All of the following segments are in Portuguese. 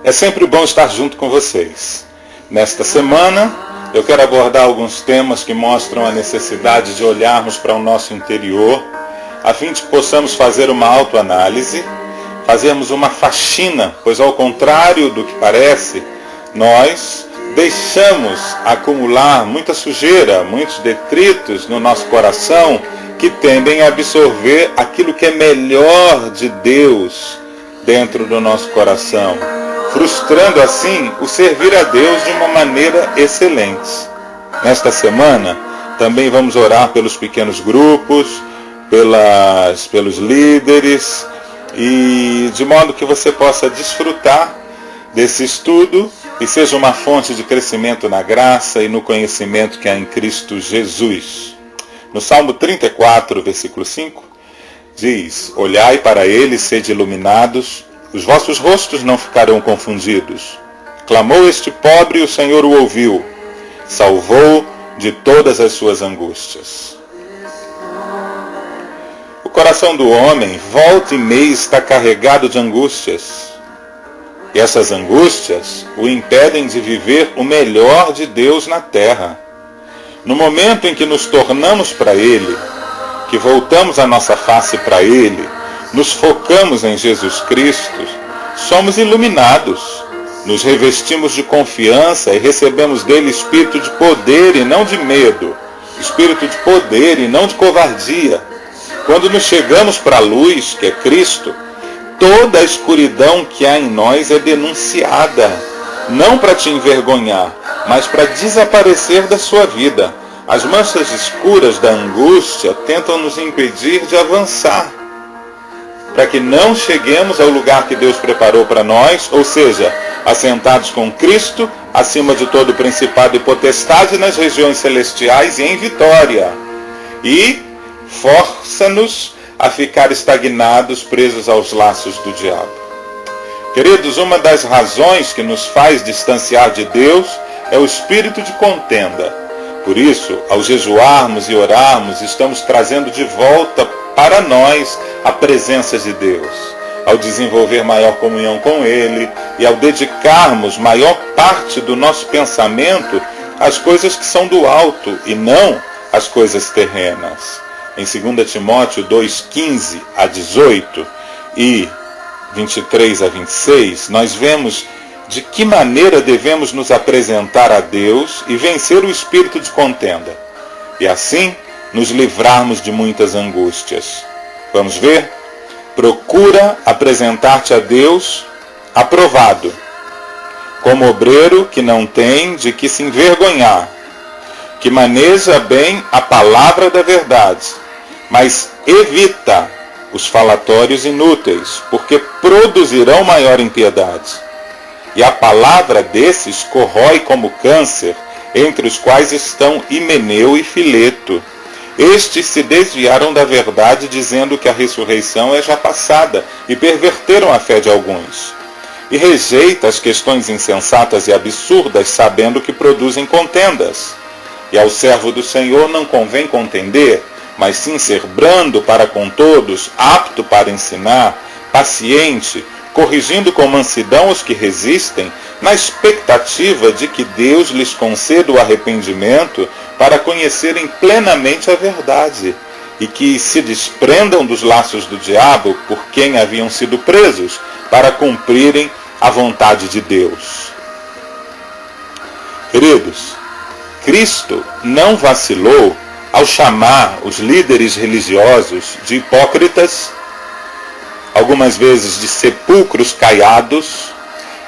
É sempre bom estar junto com vocês. Nesta semana, eu quero abordar alguns temas que mostram a necessidade de olharmos para o nosso interior, a fim de que possamos fazer uma autoanálise, fazermos uma faxina, pois ao contrário do que parece, nós deixamos acumular muita sujeira, muitos detritos no nosso coração que tendem a absorver aquilo que é melhor de Deus dentro do nosso coração, frustrando assim o servir a Deus de uma maneira excelente. Nesta semana, também vamos orar pelos pequenos grupos, pelos líderes, e de modo que você possa desfrutar desse estudo e seja uma fonte de crescimento na graça e no conhecimento que há em Cristo Jesus. No Salmo 34, versículo 5, diz: Olhai para ele e sede iluminados, os vossos rostos não ficarão confundidos. Clamou este pobre e o Senhor o ouviu, salvou de todas as suas angústias. O coração do homem, volta e meia, está carregado de angústias. E essas angústias o impedem de viver o melhor de Deus na terra. No momento em que nos tornamos para Ele, que voltamos a nossa face para Ele, nos focamos em Jesus Cristo, somos iluminados, nos revestimos de confiança e recebemos dele espírito de poder e não de medo, espírito de poder e não de covardia. Quando nos chegamos para a luz, que é Cristo, toda a escuridão que há em nós é denunciada, não para te envergonhar, mas para desaparecer da sua vida. As manchas escuras da angústia tentam nos impedir de avançar, para que não cheguemos ao lugar que Deus preparou para nós, ou seja, assentados com Cristo, acima de todo principado e potestade nas regiões celestiais e em vitória. E força-nos a ficar estagnados, presos aos laços do diabo. Queridos, uma das razões que nos faz distanciar de Deus é o espírito de contenda. Por isso, ao jejuarmos e orarmos, estamos trazendo de volta para nós a presença de Deus. Ao desenvolver maior comunhão com Ele e ao dedicarmos maior parte do nosso pensamento às coisas que são do alto e não às coisas terrenas. Em 2 Timóteo 2:15 a 18 e 23 a 26, nós vemos de que maneira devemos nos apresentar a Deus e vencer o espírito de contenda, e assim nos livrarmos de muitas angústias. Vamos ver? Procura apresentar-te a Deus aprovado, como obreiro que não tem de que se envergonhar, que maneja bem a palavra da verdade, mas evita os falatórios inúteis, porque produzirão maior impiedade. E a palavra desses corrói como câncer, entre os quais estão Himeneu e Fileto. Estes se desviaram da verdade, dizendo que a ressurreição é já passada, e perverteram a fé de alguns. E rejeita as questões insensatas e absurdas, sabendo que produzem contendas. E ao servo do Senhor não convém contender, mas sim ser brando para com todos, apto para ensinar, paciente, corrigindo com mansidão os que resistem, na expectativa de que Deus lhes conceda o arrependimento para conhecerem plenamente a verdade, e que se desprendam dos laços do diabo por quem haviam sido presos, para cumprirem a vontade de Deus. Queridos, Cristo não vacilou ao chamar os líderes religiosos de hipócritas, algumas vezes de sepulcros caiados,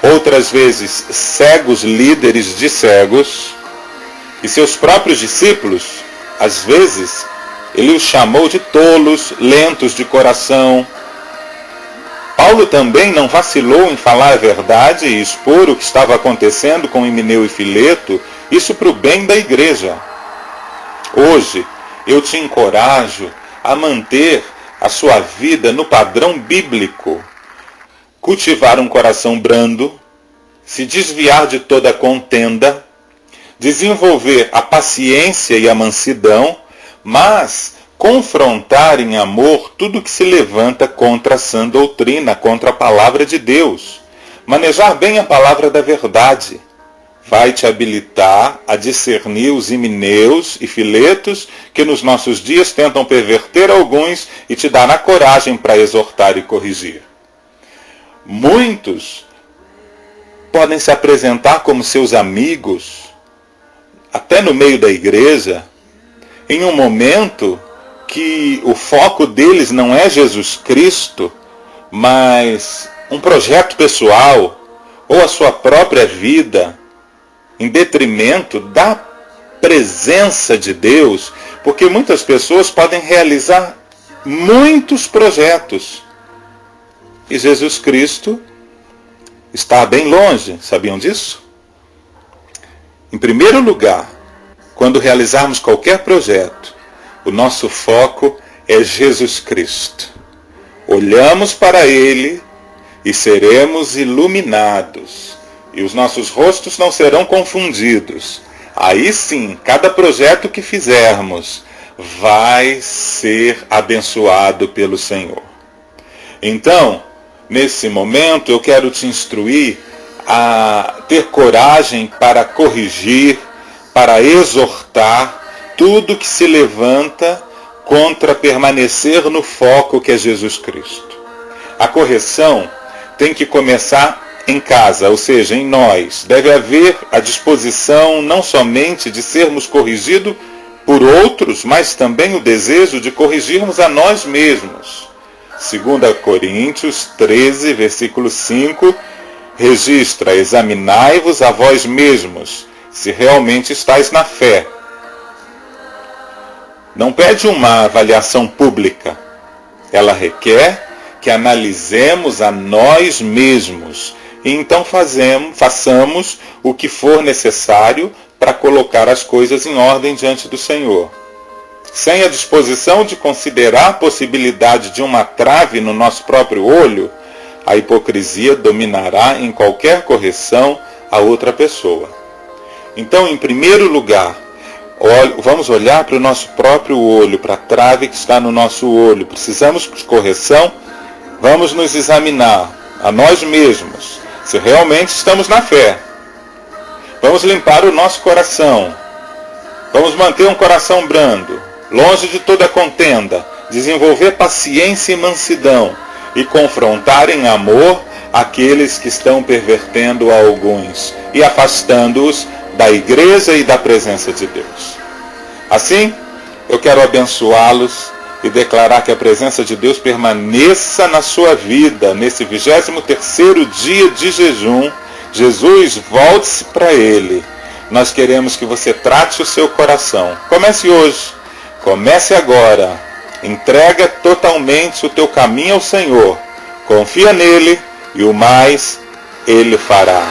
outras vezes cegos líderes de cegos, e seus próprios discípulos, às vezes, ele os chamou de tolos, lentos de coração. Paulo também não vacilou em falar a verdade e expor o que estava acontecendo com Himeneu e Fileto, isso para o bem da igreja. Hoje, eu te encorajo a manter a sua vida no padrão bíblico, cultivar um coração brando, se desviar de toda contenda, desenvolver a paciência e a mansidão, mas confrontar em amor tudo que se levanta contra a sã doutrina, contra a palavra de Deus, Manejar bem a palavra da verdade vai te habilitar a discernir os himeneus e filetos que nos nossos dias tentam perverter alguns e te dar a coragem para exortar e corrigir. Muitos podem se apresentar como seus amigos, até no meio da igreja, em um momento que o foco deles não é Jesus Cristo, mas um projeto pessoal ou a sua própria vida, em detrimento da presença de Deus, porque muitas pessoas podem realizar muitos projetos e Jesus Cristo está bem longe. Sabiam disso? Em primeiro lugar, quando realizarmos qualquer projeto, o nosso foco é Jesus Cristo. Olhamos para Ele e seremos iluminados, e os nossos rostos não serão confundidos. Aí sim, cada projeto que fizermos vai ser abençoado pelo Senhor. Então, nesse momento, eu quero te instruir a ter coragem para corrigir, para exortar tudo que se levanta contra permanecer no foco que é Jesus Cristo. A correção tem que começar em casa, ou seja, em nós. Deve haver a disposição não somente de sermos corrigidos por outros, mas também o desejo de corrigirmos a nós mesmos. 2 Coríntios 13, versículo 5, registra: examinai-vos a vós mesmos, se realmente estáis na fé. Não pede uma avaliação pública. Ela requer que analisemos a nós mesmos e então façamos o que for necessário para colocar as coisas em ordem diante do Senhor. Sem a disposição de considerar a possibilidade de uma trave no nosso próprio olho, a hipocrisia dominará em qualquer correção a outra pessoa. Então, em primeiro lugar, vamos olhar para o nosso próprio olho, para a trave que está no nosso olho. Precisamos de correção? Vamos nos examinar a nós mesmos, se realmente estamos na fé. Vamos limpar o nosso coração. Vamos manter um coração brando, longe de toda contenda, desenvolver paciência e mansidão e confrontar em amor aqueles que estão pervertendo a alguns e afastando-os da igreja e da presença de Deus. Assim, eu quero abençoá-los e declarar que a presença de Deus permaneça na sua vida nesse 23º dia de jejum. Jesus, volte-se para Ele. Nós queremos que você trate o seu coração. Comece hoje. Comece agora. Entrega totalmente o teu caminho ao Senhor. Confia nele e o mais Ele fará.